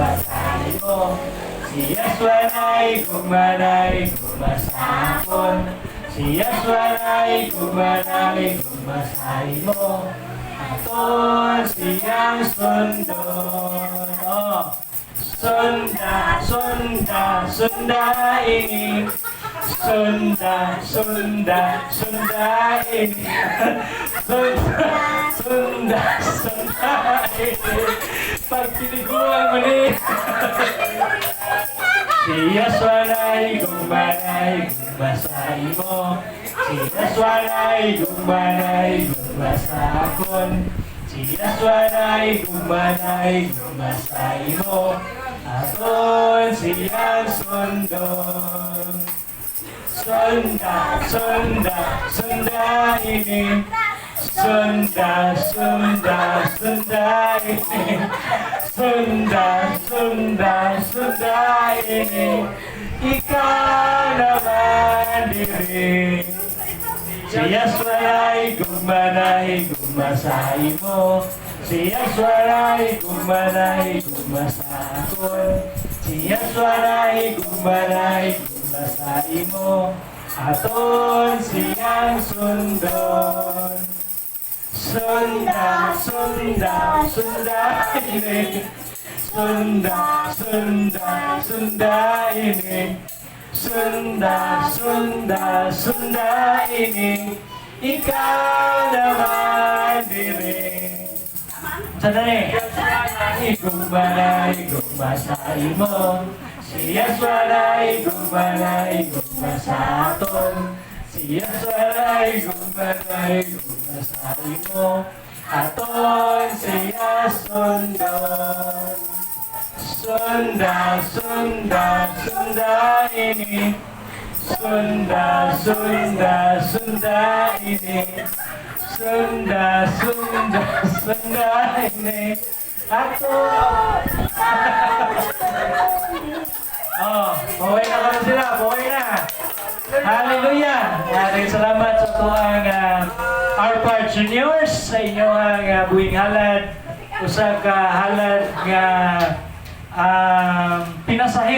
gumasahi mo. Siyas walay gumanay gumasahon. Siyas walay gumanay gumasahi mo. Aton siyang sundon. Oh. Sunda, sunda, sunda ini. Sunda, sunda, sunda ini. Sunda, sunda, sunda ini. Pag piniguan mo ni. Siyas walay gumanay gumasahi mo. Siyas walay gumanay gumasahon. Siyas walay gumanay gumasahi mo. Aton siyang sundon. Sunda, sunda, sunda ini. Sunda, sunda, sunda ini. Sunda, sunda, sunda ini. Ikaw naman diri. Siyas walay gumanay gumasahi mo. Siyas walay gumanay gumasahon. Siyas walay gumanay gumasahi mo. Aton siyang sundon. Sunda, sunda, sunda ini. Sunda, sunda, sunda ini. Sunda, sunda, sunda ini. Ikaw naman diri. Sandali. Gumanay, gumasahi mo. Siyas walay gumanay gumasahon. Siyas walay gumanay gumasahi mo. Aton siyas sundon. Sunda, sunda, sunda ini. Sunda, sunda, sunda ini. Sunda, sunda, sunda ini. Aton. Oh, buhay na kami sila, buhay na. Hallelujah! Maraming salamat sa tuwang Arpa Juniors sa inyong buwing halad. Usa ka halad nga pinasahi